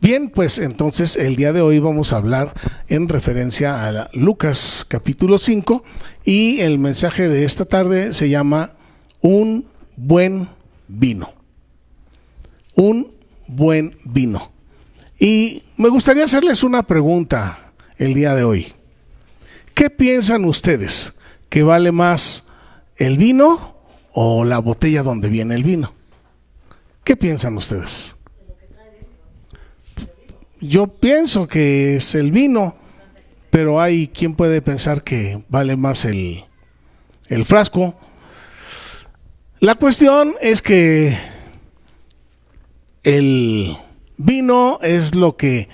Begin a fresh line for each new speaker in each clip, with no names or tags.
Bien, pues entonces el día de hoy vamos a hablar en referencia a Lucas capítulo 5 y el mensaje de esta tarde se llama Un buen vino. Un buen vino. Y me gustaría hacerles una pregunta el día de hoy. ¿Qué piensan ustedes? ¿Que vale más el vino o la botella donde viene el vino? ¿Qué piensan ustedes? Yo pienso que es el vino, pero hay quien puede pensar que vale más el frasco. La cuestión es que el vino es lo que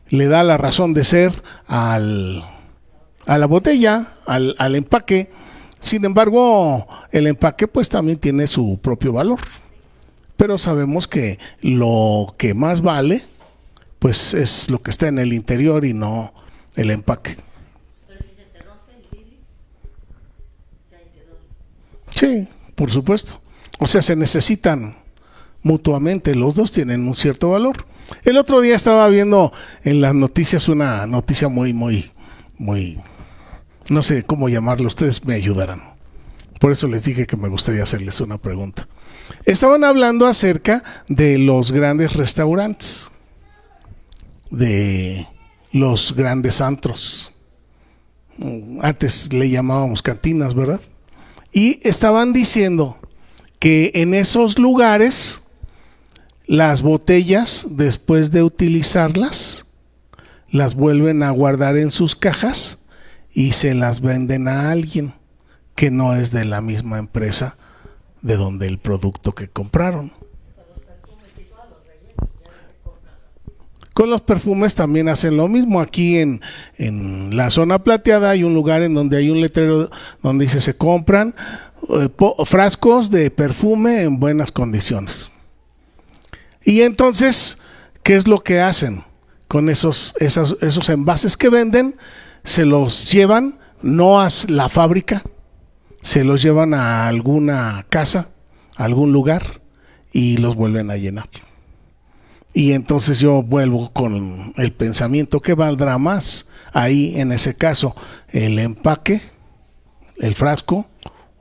le da la razón de ser a la botella, al empaque. Sin embargo, el empaque pues también tiene su propio valor. Pero sabemos que lo que más vale pues es lo que está en el interior y no el empaque.
Pero si se te rompe el vidrio, ya quedó.
Sí, por supuesto. O sea, se necesitan mutuamente, los dos tienen un cierto valor. El otro día estaba viendo en las noticias una noticia muy, no sé cómo llamarlo, ustedes me ayudarán. Por eso les dije que me gustaría hacerles una pregunta. Estaban hablando acerca de los grandes restaurantes, de los grandes antros. Antes le llamábamos cantinas, ¿verdad? Y estaban diciendo que en esos lugares las botellas, después de utilizarlas, las vuelven a guardar en sus cajas y se las venden a alguien que no es de la misma empresa de donde el producto que compraron. Con los perfumes también hacen lo mismo. Aquí en la zona plateada hay un lugar en donde hay un letrero donde dice se compran frascos de perfume en buenas condiciones. Y entonces, ¿qué es lo que hacen? Con esos envases que venden, se los llevan no a la fábrica, se los llevan a alguna casa, a algún lugar y los vuelven a llenar. Y entonces yo vuelvo con el pensamiento, ¿qué valdrá más ahí en ese caso? ¿El empaque, el frasco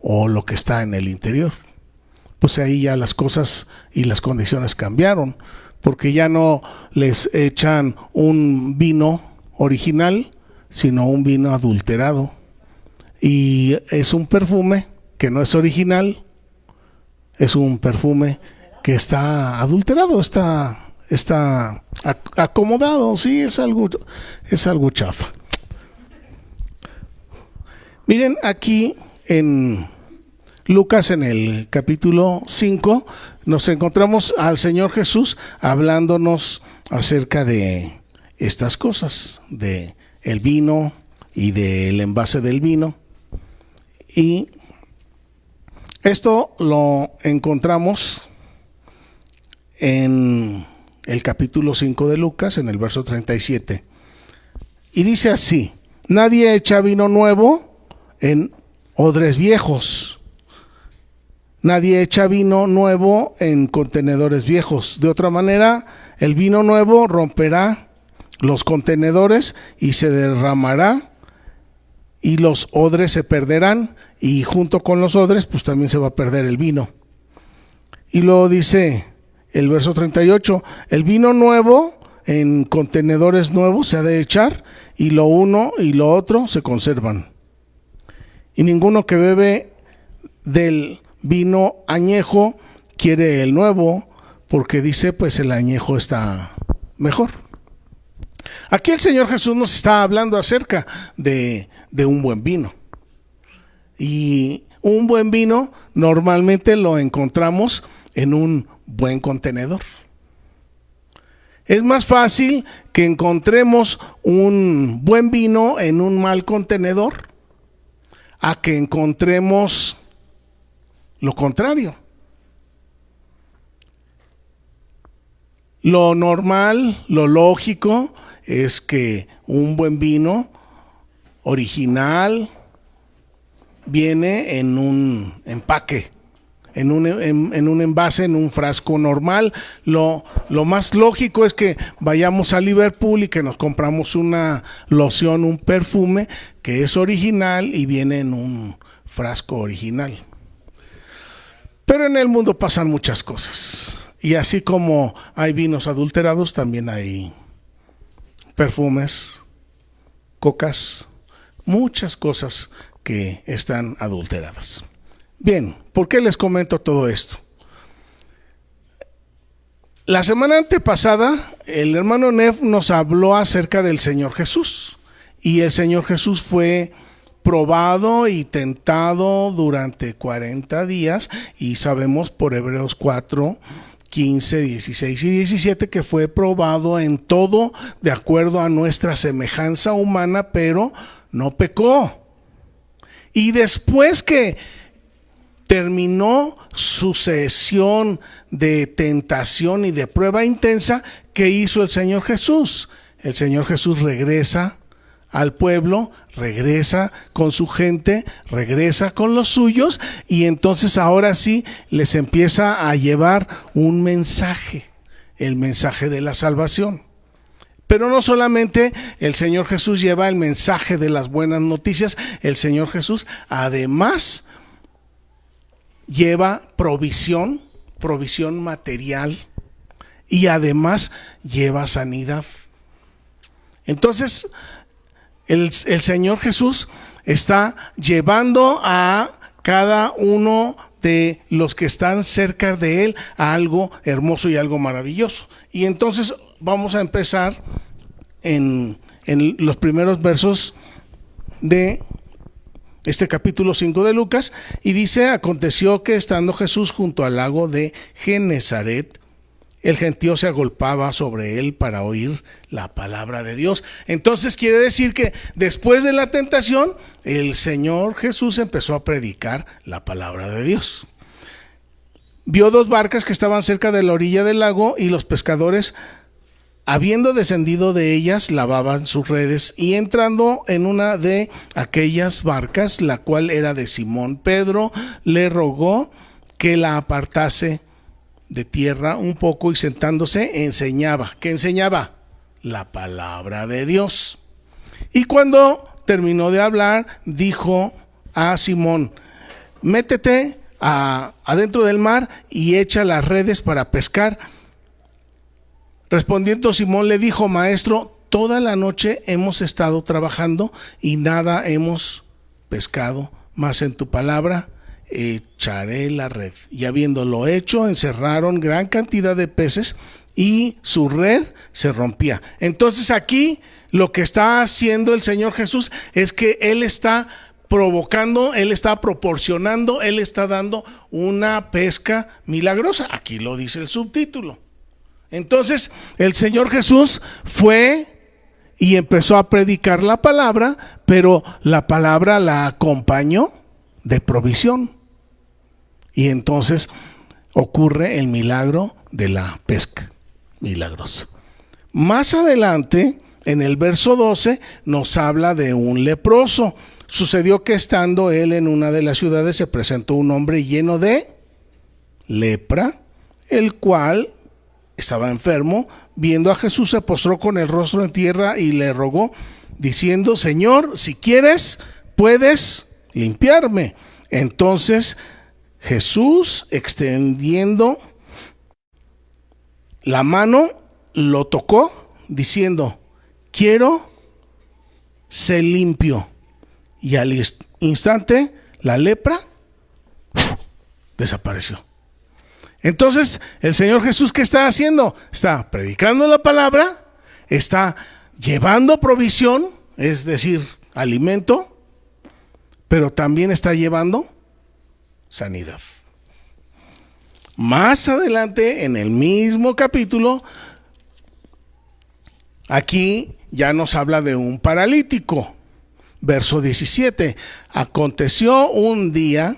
o lo que está en el interior? Pues ahí ya las cosas y las condiciones cambiaron, porque ya no les echan un vino original, sino un vino adulterado. Y es un perfume que no es original, es un perfume que está adulterado, está acomodado, sí, es algo chafa. Miren aquí en Lucas, en el capítulo 5, nos encontramos al Señor Jesús hablándonos acerca de estas cosas, de el vino y del envase del vino. Y esto lo encontramos en el capítulo 5 de Lucas, en el verso 37. Y dice así: nadie echa vino nuevo en odres viejos. Nadie echa vino nuevo en contenedores viejos. De otra manera, el vino nuevo romperá los contenedores y se derramará, y los odres se perderán, y junto con los odres, pues también se va a perder el vino. Y luego dice el verso 38, el vino nuevo en contenedores nuevos se ha de echar, y lo uno y lo otro se conservan. Y ninguno que bebe del vino añejo quiere el nuevo, porque dice, pues el añejo está mejor. Aquí el Señor Jesús nos está hablando acerca de un buen vino. Y un buen vino normalmente lo encontramos en un buen contenedor. Es más fácil que encontremos un buen vino en un mal contenedor a que encontremos lo contrario. Lo normal, lo lógico es que un buen vino original viene en un empaque, en un envase, en un frasco normal. Lo más lógico es que vayamos a Liverpool y que nos compramos una loción, un perfume que es original y viene en un frasco original. Pero en el mundo pasan muchas cosas. Y así como hay vinos adulterados, también hay perfumes, cocas, muchas cosas que están adulteradas. Bien, ¿por qué les comento todo esto? La semana antepasada, el hermano Nef nos habló acerca del Señor Jesús. Y el Señor Jesús fue probado y tentado durante 40 días. Y sabemos por Hebreos 4, 15, 16 y 17 que fue probado en todo de acuerdo a nuestra semejanza humana, pero no pecó. Y después que terminó su sesión de tentación y de prueba intensa, ¿qué hizo el Señor Jesús? El Señor Jesús regresa al pueblo, regresa con su gente, regresa con los suyos, y entonces ahora sí les empieza a llevar un mensaje, el mensaje de la salvación. Pero no solamente el Señor Jesús lleva el mensaje de las buenas noticias, el Señor Jesús además lleva provisión material, y además lleva sanidad. Entonces, el Señor Jesús está llevando a cada uno de los que están cerca de Él a algo hermoso y algo maravilloso. Y entonces vamos a empezar en los primeros versos de este capítulo 5 de Lucas, y dice: aconteció que estando Jesús junto al lago de Genezaret, el gentío se agolpaba sobre él para oír la palabra de Dios. Entonces quiere decir que después de la tentación, el Señor Jesús empezó a predicar la palabra de Dios. Vio 2 barcas que estaban cerca de la orilla del lago, y los pescadores, habiendo descendido de ellas, lavaban sus redes, y entrando en una de aquellas barcas, la cual era de Simón Pedro, le rogó que la apartase de tierra un poco, y sentándose enseñaba. ¿Qué enseñaba? La palabra de Dios. Y cuando terminó de hablar, dijo a Simón: métete adentro del mar y echa las redes para pescar. Respondiendo Simón le dijo: maestro, toda la noche hemos estado trabajando y nada hemos pescado, mas en tu palabra echaré la red. Y habiéndolo hecho, encerraron gran cantidad de peces, y su red se rompía. Entonces aquí lo que está haciendo el Señor Jesús es que Él está provocando, Él está proporcionando, Él está dando una pesca milagrosa. Aquí lo dice el subtítulo. Entonces el Señor Jesús fue y empezó a predicar la palabra, pero la palabra la acompañó de provisión. Y entonces ocurre el milagro de la pesca milagrosa. Más adelante, en el verso 12, nos habla de un leproso. Sucedió que estando él en una de las ciudades, se presentó un hombre lleno de lepra, el cual estaba enfermo. Viendo a Jesús, se postró con el rostro en tierra y le rogó, diciendo: Señor, si quieres, puedes limpiarme. Entonces Jesús, extendiendo la mano, lo tocó, diciendo: quiero ser limpio. Y al instante la lepra desapareció. Entonces el Señor Jesús, ¿qué está haciendo? Está predicando la palabra, está llevando provisión, es decir, alimento, pero también está llevando sanidad. Más adelante, en el mismo capítulo, aquí ya nos habla de un paralítico. Verso 17. Aconteció un día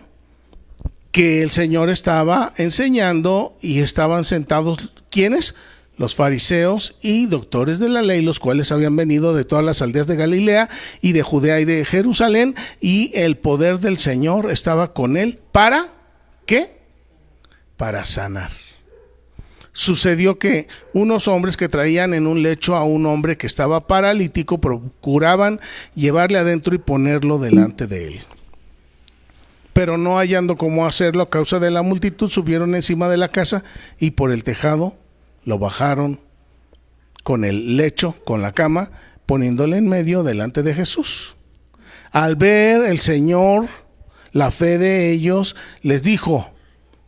que el Señor estaba enseñando y estaban sentados, ¿quiénes? Los fariseos y doctores de la ley, los cuales habían venido de todas las aldeas de Galilea y de Judea y de Jerusalén, y el poder del Señor estaba con él. ¿Para qué? para sanar. Sucedió que unos hombres que traían en un lecho a un hombre que estaba paralítico procuraban llevarle adentro y ponerlo delante de él. Pero no hallando cómo hacerlo a causa de la multitud, subieron encima de la casa y por el tejado lo bajaron con el lecho, con la cama, poniéndole en medio delante de Jesús. Al ver el Señor la fe de ellos, les dijo: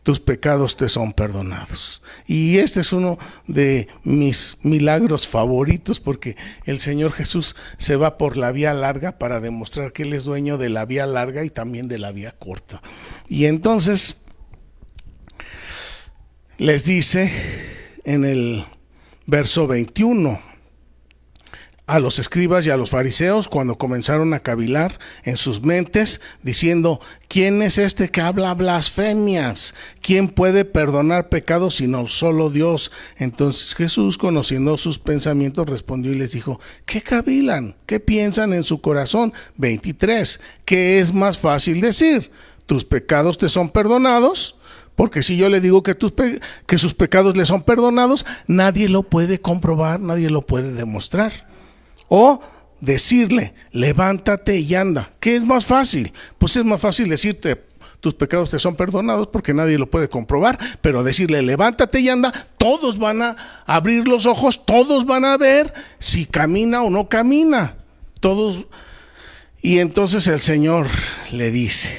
tus pecados te son perdonados. Y este es uno de mis milagros favoritos, porque el Señor Jesús se va por la vía larga para demostrar que Él es dueño de la vía larga y también de la vía corta. Y entonces les dice en el verso 21 a los escribas y a los fariseos, cuando comenzaron a cavilar en sus mentes, diciendo: ¿quién es este que habla blasfemias? ¿Quién puede perdonar pecados sino solo Dios? Entonces Jesús, conociendo sus pensamientos, respondió y les dijo: ¿qué cavilan? ¿Qué piensan en su corazón? 23. ¿Qué es más fácil decir? ¿tus pecados te son perdonados? Porque si yo le digo que sus pecados le son perdonados, nadie lo puede comprobar, nadie lo puede demostrar. O decirle: levántate y anda. ¿Qué es más fácil? Pues es más fácil decirte: tus pecados te son perdonados, porque nadie lo puede comprobar. Pero decirle: levántate y anda, todos van a abrir los ojos, todos van a ver si camina o no camina. Todos. Y entonces el Señor le dice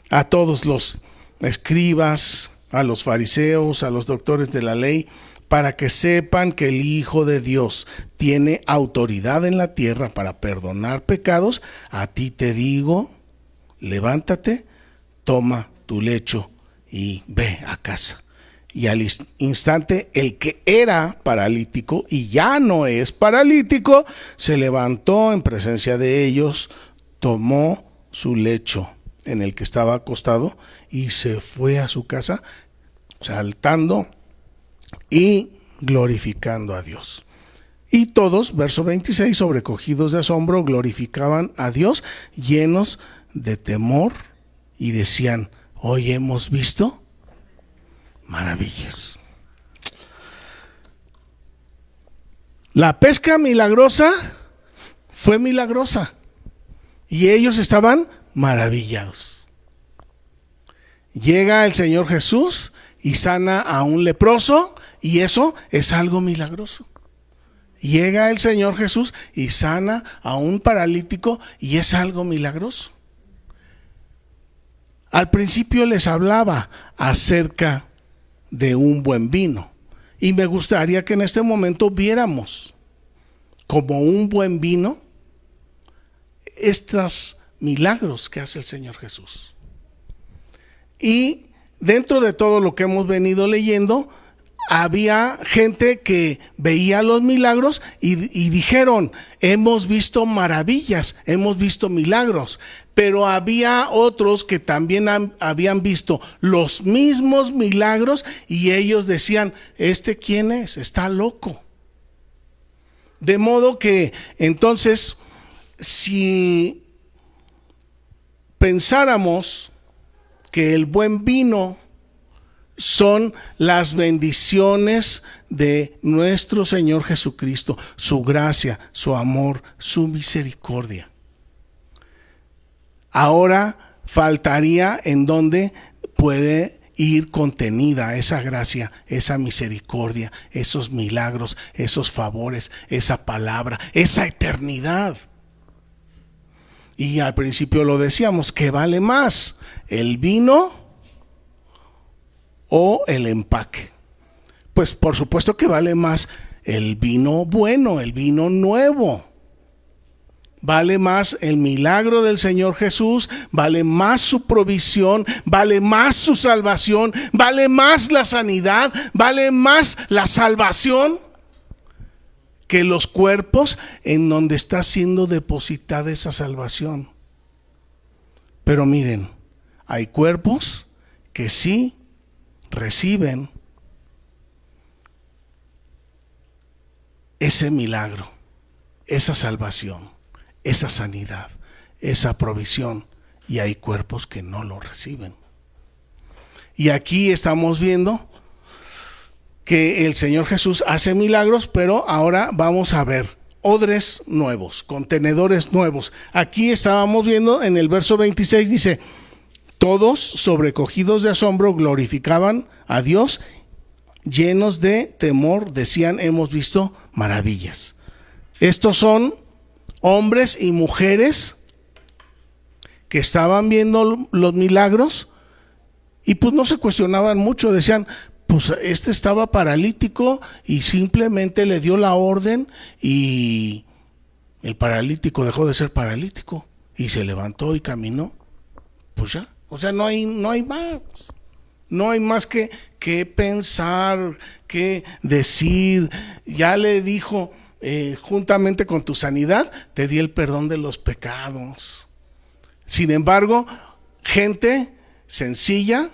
a todos los escribas, a los fariseos, a los doctores de la ley, para que sepan que el Hijo de Dios tiene autoridad en la tierra para perdonar pecados, a ti te digo: levántate, toma tu lecho y ve a casa. Y al instante el que era paralítico y ya no es paralítico, se levantó en presencia de ellos, tomó su lecho en el que estaba acostado y se fue a su casa saltando y glorificando a Dios. Y todos, verso 26, sobrecogidos de asombro, glorificaban a Dios, llenos de temor, y decían: hoy hemos visto maravillas. La pesca milagrosa fue milagrosa y ellos estaban maravillados. Llega el Señor Jesús y sana a un leproso, y eso es algo milagroso. Llega el Señor Jesús y sana a un paralítico, y es algo milagroso. Al principio les hablaba acerca de un buen vino, y me gustaría que en este momento viéramos como un buen vino estos milagros que hace el Señor Jesús. Y dentro de todo lo que hemos venido leyendo, había gente que veía los milagros y dijeron: hemos visto maravillas, hemos visto milagros. Pero había otros que también habían visto los mismos milagros y ellos decían: ¿este quién es? Está loco. De modo que entonces, si pensáramos que el buen vino son las bendiciones de nuestro Señor Jesucristo, su gracia, su amor, su misericordia, ahora faltaría en dónde puede ir contenida esa gracia, esa misericordia, esos milagros, esos favores, esa palabra, esa eternidad. Y al principio lo decíamos: ¿qué vale más, el vino o el empaque? Pues por supuesto que vale más el vino bueno, el vino nuevo. Vale más el milagro del Señor Jesús, vale más su provisión, vale más su salvación, vale más la sanidad, vale más la salvación que los cuerpos en donde está siendo depositada esa salvación. Pero miren, hay cuerpos que sí reciben ese milagro, esa salvación, esa sanidad, esa provisión, y hay cuerpos que no lo reciben. Y aquí estamos viendo que el Señor Jesús hace milagros, pero ahora vamos a ver odres nuevos, contenedores nuevos. Aquí estábamos viendo en el verso 26, dice: todos, sobrecogidos de asombro, glorificaban a Dios, llenos de temor, decían: hemos visto maravillas. Estos son hombres y mujeres que estaban viendo los milagros y pues no se cuestionaban mucho, decían: pues este estaba paralítico y simplemente le dio la orden y el paralítico dejó de ser paralítico y se levantó y caminó. Pues ya, o sea, no hay más. No hay más que pensar, que decir. Ya le dijo, juntamente con tu sanidad, te di el perdón de los pecados. Sin embargo, gente sencilla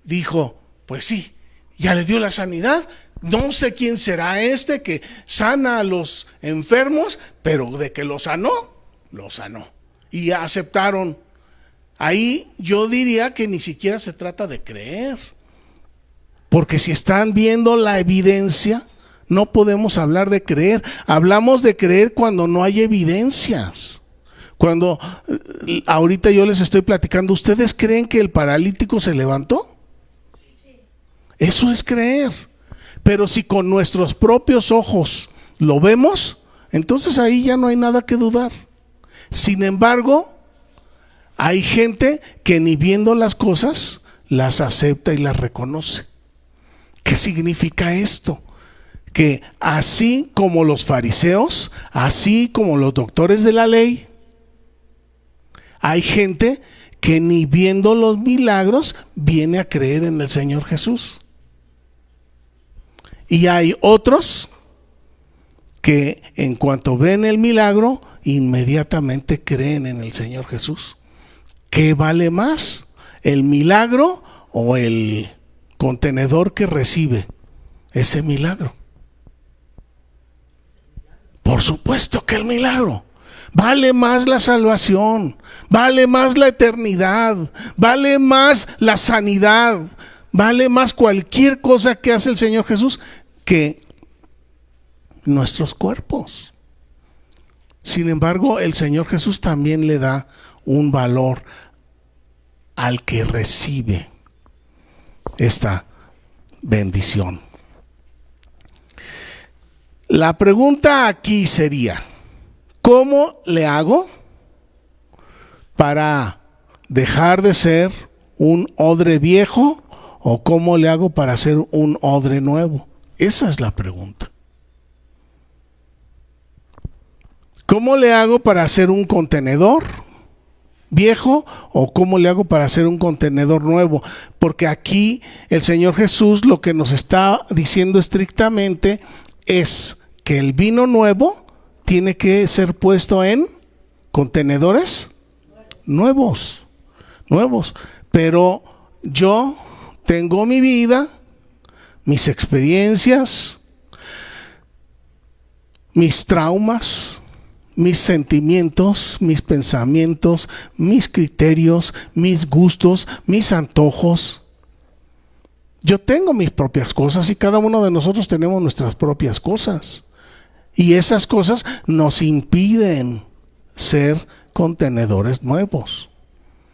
dijo: pues sí, ya le dio la sanidad. No sé quién será este que sana a los enfermos, pero de que lo sanó. Y aceptaron. Ahí yo diría que ni siquiera se trata de creer, porque si están viendo la evidencia, no podemos hablar de creer. Hablamos de creer cuando no hay evidencias. Cuando ahorita yo les estoy platicando, ¿ustedes creen que el paralítico se levantó? Eso es creer. Pero si con nuestros propios ojos lo vemos, entonces ahí ya no hay nada que dudar. Sin embargo, hay gente que ni viendo las cosas las acepta y las reconoce. ¿Qué significa esto? Que así como los fariseos, así como los doctores de la ley, hay gente que ni viendo los milagros viene a creer en el Señor Jesús. Y hay otros que en cuanto ven el milagro, inmediatamente creen en el Señor Jesús. ¿Qué vale más? ¿El milagro o el contenedor que recibe ese milagro? Por supuesto que el milagro. Vale más la salvación, vale más la eternidad, vale más la sanidad, vale más cualquier cosa que hace el Señor Jesús que nuestros cuerpos. Sin embargo, el Señor Jesús también le da un valor al que recibe esta bendición. La pregunta aquí sería: ¿cómo le hago para dejar de ser un odre viejo o cómo le hago para ser un odre nuevo? Esa es la pregunta. ¿Cómo le hago para hacer un contenedor viejo o cómo le hago para hacer un contenedor nuevo? Porque aquí el Señor Jesús lo que nos está diciendo estrictamente es que el vino nuevo tiene que ser puesto en contenedores nuevos. Pero yo tengo mi vida, mis experiencias, mis traumas, mis sentimientos, mis pensamientos, mis criterios, mis gustos, mis antojos. Yo tengo mis propias cosas y cada uno de nosotros tenemos nuestras propias cosas. Y esas cosas nos impiden ser contenedores nuevos.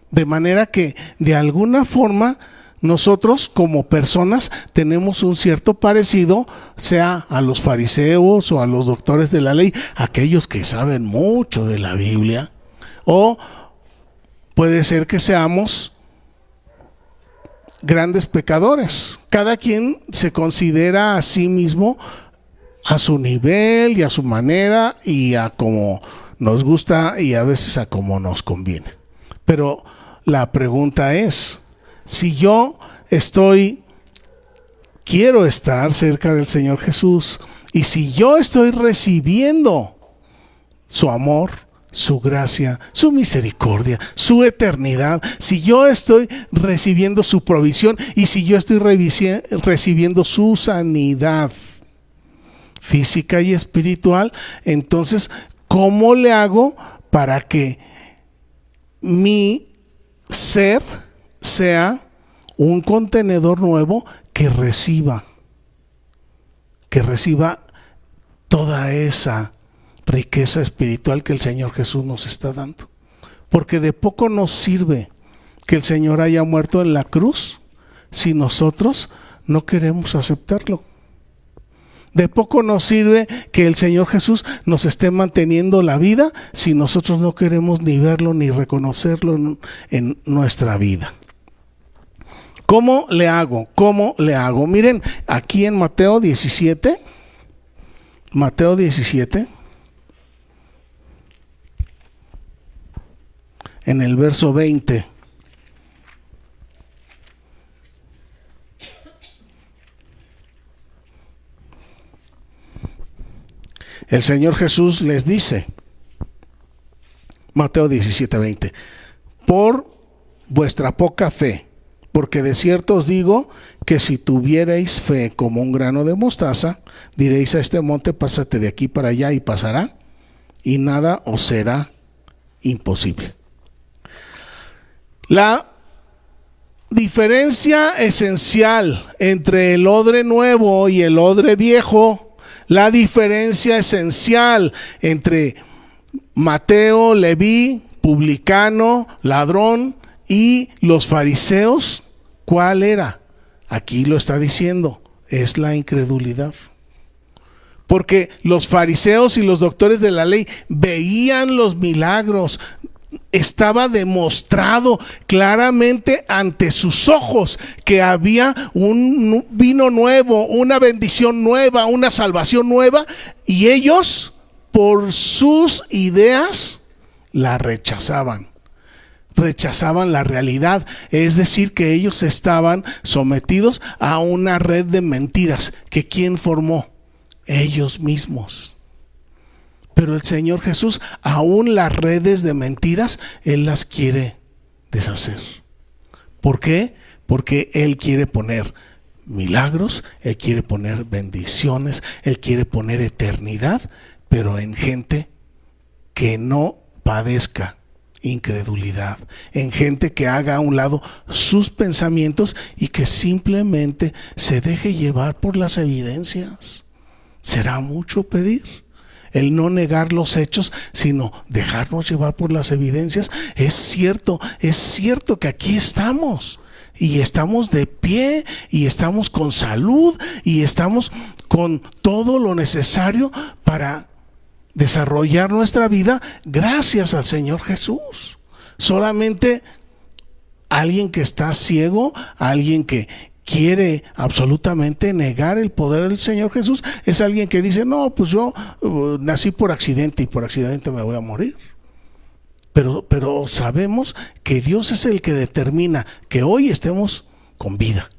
De manera que de alguna forma nosotros como personas tenemos un cierto parecido, sea a los fariseos o a los doctores de la ley, aquellos que saben mucho de la Biblia, o puede ser que seamos grandes pecadores. Cada quien se considera a sí mismo a su nivel y a su manera y a como nos gusta y a veces a como nos conviene. Pero la pregunta es, si yo quiero estar cerca del Señor Jesús y si yo estoy recibiendo su amor, su gracia, su misericordia, su eternidad, si yo estoy recibiendo su provisión y si yo estoy recibiendo su sanidad física y espiritual, entonces, ¿cómo le hago para que mi ser sea un contenedor nuevo que reciba toda esa riqueza espiritual que el Señor Jesús nos está dando. Porque de poco nos sirve que el Señor haya muerto en la cruz si nosotros no queremos aceptarlo. De poco nos sirve que el Señor Jesús nos esté manteniendo la vida si nosotros no queremos ni verlo ni reconocerlo en nuestra vida. ¿Cómo le hago? ¿Cómo le hago? Miren, aquí en Mateo 17, en el verso 20. El Señor Jesús les dice, Mateo 17:20, por vuestra poca fe, porque de cierto os digo que si tuvierais fe como un grano de mostaza, diréis a este monte, pásate de aquí para allá, y pasará, y nada os será imposible. La diferencia esencial entre el odre nuevo y el odre viejo, la diferencia esencial entre Mateo, Leví, publicano, ladrón y los fariseos, ¿cuál era? Aquí lo está diciendo, es la incredulidad. Porque los fariseos y los doctores de la ley veían los milagros. Estaba demostrado claramente ante sus ojos que había un vino nuevo, una bendición nueva, una salvación nueva, y ellos, por sus ideas, la rechazaban. Rechazaban la realidad, es decir, que ellos estaban sometidos a una red de mentiras que ¿quién formó? Ellos mismos. Pero el Señor Jesús, aún las redes de mentiras, Él las quiere deshacer. ¿Por qué? Porque Él quiere poner milagros, Él quiere poner bendiciones, Él quiere poner eternidad, pero en gente que no padezca incredulidad, en gente que haga a un lado sus pensamientos y que simplemente se deje llevar por las evidencias. ¿Será mucho pedir? El no negar los hechos, sino dejarnos llevar por las evidencias. Es cierto que aquí estamos. Y estamos de pie, y estamos con salud, y estamos con todo lo necesario para desarrollar nuestra vida gracias al Señor Jesús. Solamente alguien que está ciego, alguien que quiere absolutamente negar el poder del Señor Jesús, es alguien que dice, no, pues yo nací por accidente y por accidente me voy a morir. Pero sabemos que Dios es el que determina que hoy estemos con vida.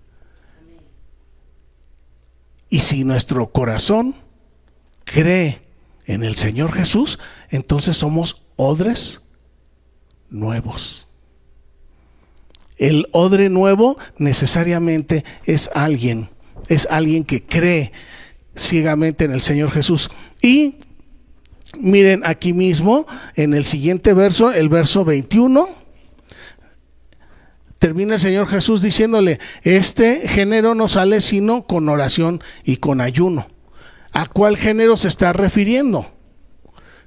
Y si nuestro corazón cree en el Señor Jesús, entonces somos odres nuevos. El odre nuevo necesariamente es alguien que cree ciegamente en el Señor Jesús. Y miren aquí mismo, en el siguiente verso, el verso 21, termina el Señor Jesús diciéndole, este género no sale sino con oración y con ayuno. ¿A cuál género se está refiriendo?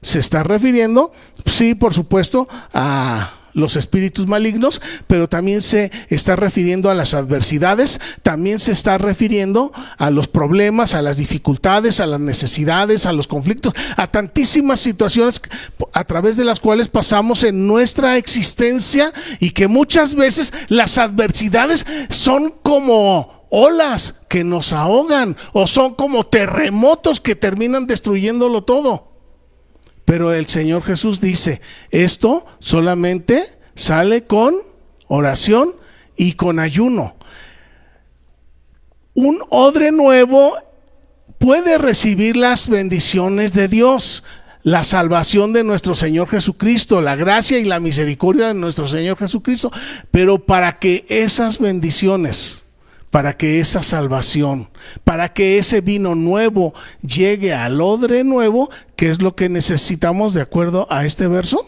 Se está refiriendo, sí, por supuesto, a los espíritus malignos, pero también se está refiriendo a las adversidades, también se está refiriendo a los problemas, a las dificultades, a las necesidades, a los conflictos, a tantísimas situaciones a través de las cuales pasamos en nuestra existencia, y que muchas veces las adversidades son como olas que nos ahogan, o son como terremotos que terminan destruyéndolo todo. Pero el Señor Jesús dice, esto solamente sale con oración y con ayuno. Un odre nuevo puede recibir las bendiciones de Dios, la salvación de nuestro Señor Jesucristo, la gracia y la misericordia de nuestro Señor Jesucristo, pero para que esas bendiciones, para que esa salvación, para que ese vino nuevo llegue al odre nuevo, ¿qué es lo que necesitamos de acuerdo a este verso?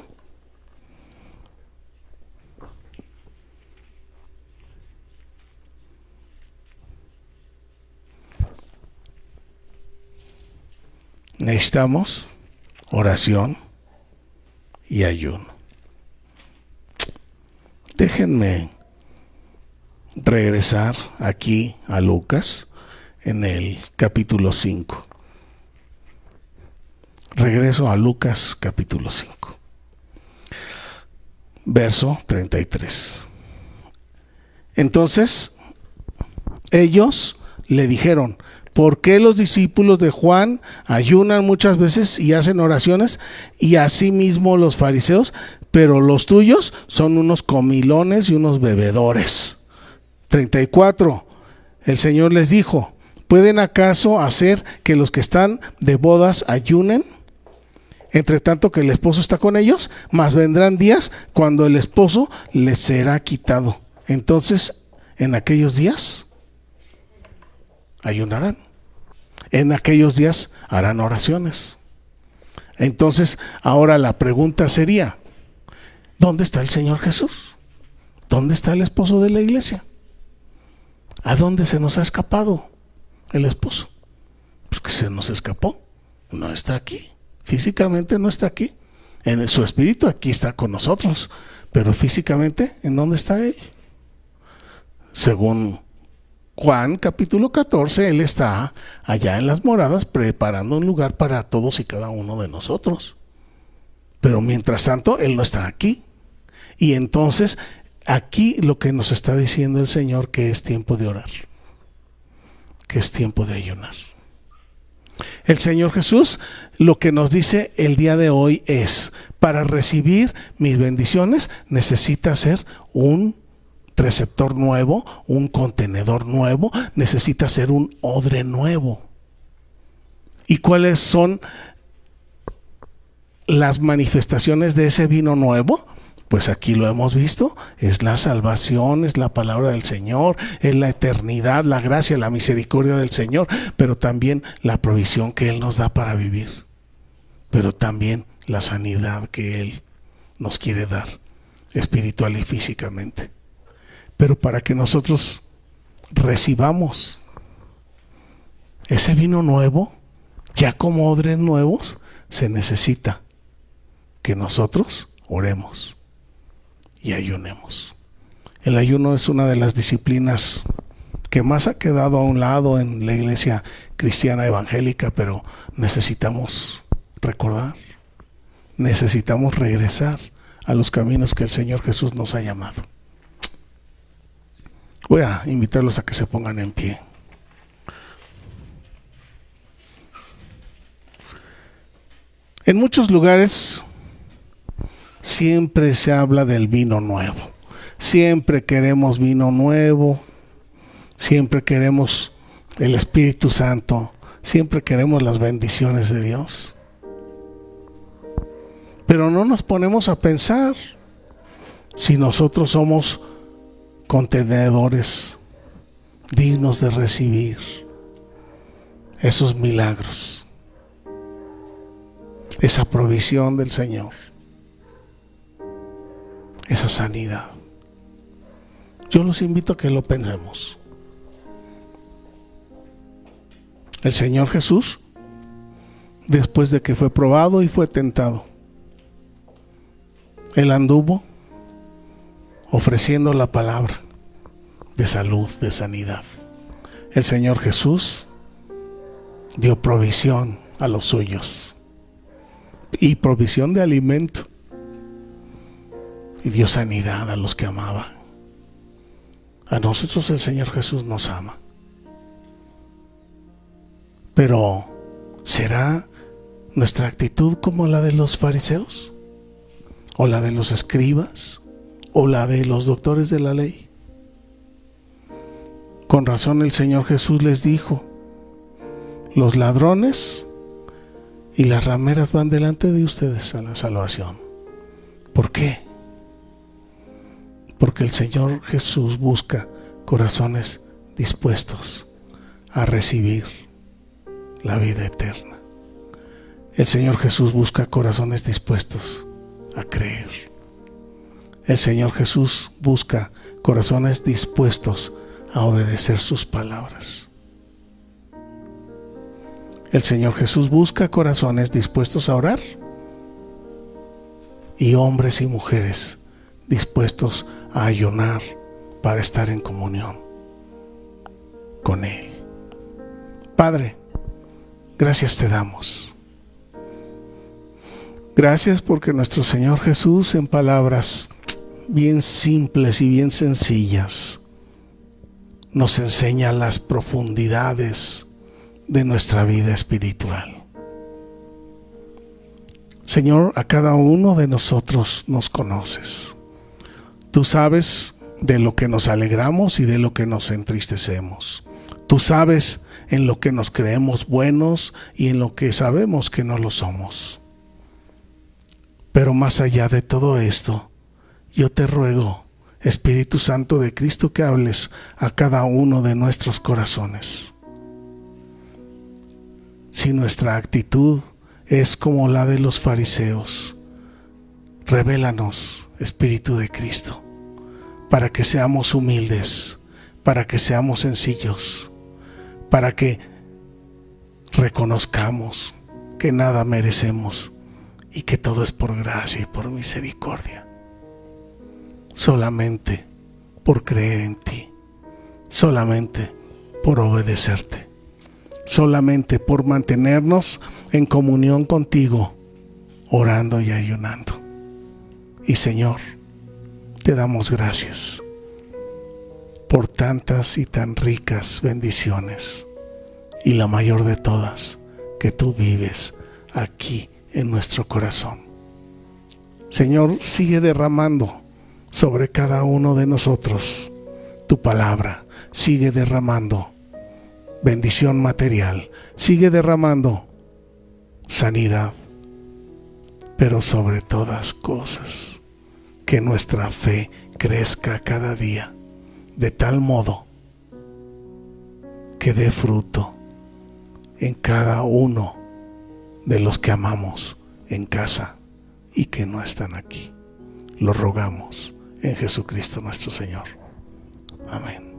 Necesitamos oración y ayuno. Déjenme regresar aquí a Lucas en el capítulo 5. Regreso a Lucas capítulo 5, verso 33. Entonces ellos le dijeron: ¿por qué los discípulos de Juan ayunan muchas veces y hacen oraciones, y asimismo los fariseos, pero los tuyos son unos comilones y unos bebedores? 34. El Señor les dijo: ¿pueden acaso hacer que los que están de bodas ayunen, entre tanto que el esposo está con ellos? Mas vendrán días cuando el esposo les será quitado. Entonces, en aquellos días ayunarán. En aquellos días harán oraciones. Entonces, ahora la pregunta sería: ¿dónde está el Señor Jesús? ¿Dónde está el esposo de la iglesia? ¿A dónde se nos ha escapado el esposo? Pues que se nos escapó. No está aquí. Físicamente no está aquí. En su espíritu aquí está con nosotros. Pero físicamente, ¿en dónde está Él? Según Juan capítulo 14, Él está allá en las moradas preparando un lugar para todos y cada uno de nosotros. Pero mientras tanto, Él no está aquí. Y entonces, aquí lo que nos está diciendo el Señor, que es tiempo de orar, que es tiempo de ayunar. El Señor Jesús lo que nos dice el día de hoy es: para recibir mis bendiciones necesita ser un receptor nuevo, un contenedor nuevo, necesita ser un odre nuevo. ¿Y cuáles son las manifestaciones de ese vino nuevo? Pues aquí lo hemos visto: es la salvación, es la palabra del Señor, es la eternidad, la gracia, la misericordia del Señor, pero también la provisión que Él nos da para vivir, pero también la sanidad que Él nos quiere dar, espiritual y físicamente. Pero para que nosotros recibamos ese vino nuevo, ya como odres nuevos, se necesita que nosotros oremos y ayunemos. El ayuno es una de las disciplinas que más ha quedado a un lado en la iglesia cristiana evangélica, pero necesitamos recordar, necesitamos regresar a los caminos que el Señor Jesús nos ha llamado. Voy a invitarlos a que se pongan en pie. En muchos lugares siempre se habla del vino nuevo. Siempre queremos vino nuevo. Siempre queremos el Espíritu Santo. Siempre queremos las bendiciones de Dios. Pero no nos ponemos a pensar si nosotros somos contenedores dignos de recibir esos milagros, esa provisión del Señor, esa sanidad. Yo los invito a que lo pensemos. El Señor Jesús, después de que fue probado y fue tentado, Él anduvo ofreciendo la palabra de salud, de sanidad. El Señor Jesús dio provisión a los suyos y provisión de alimento, y dio sanidad a los que amaba. A nosotros el Señor Jesús nos ama. Pero ¿será nuestra actitud como la de los fariseos? ¿O la de los escribas? ¿O la de los doctores de la ley? Con razón el Señor Jesús les dijo: los ladrones y las rameras van delante de ustedes a la salvación. ¿Por qué? Porque el Señor Jesús busca corazones dispuestos a recibir la vida eterna. El Señor Jesús busca corazones dispuestos a creer. El Señor Jesús busca corazones dispuestos a obedecer sus palabras. El Señor Jesús busca corazones dispuestos a orar y hombres y mujeres dispuestos a ayunar para estar en comunión con Él. Padre, gracias te damos. Gracias porque nuestro Señor Jesús, en palabras bien simples y bien sencillas, nos enseña las profundidades de nuestra vida espiritual. Señor, a cada uno de nosotros nos conoces. Tú sabes de lo que nos alegramos y de lo que nos entristecemos. Tú sabes en lo que nos creemos buenos y en lo que sabemos que no lo somos. Pero más allá de todo esto, yo te ruego, Espíritu Santo de Cristo, que hables a cada uno de nuestros corazones. Si nuestra actitud es como la de los fariseos, revélanos, Espíritu de Cristo, para que seamos humildes, para que seamos sencillos, para que reconozcamos que nada merecemos y que todo es por gracia y por misericordia. Solamente por creer en ti, solamente por obedecerte, solamente por mantenernos en comunión contigo, orando y ayunando. Y Señor, te damos gracias por tantas y tan ricas bendiciones, y la mayor de todas, que tú vives aquí en nuestro corazón. Señor, sigue derramando sobre cada uno de nosotros tu palabra, sigue derramando bendición material, sigue derramando sanidad, pero sobre todas cosas, que nuestra fe crezca cada día, de tal modo que dé fruto en cada uno de los que amamos en casa y que no están aquí. Lo rogamos en Jesucristo nuestro Señor. Amén.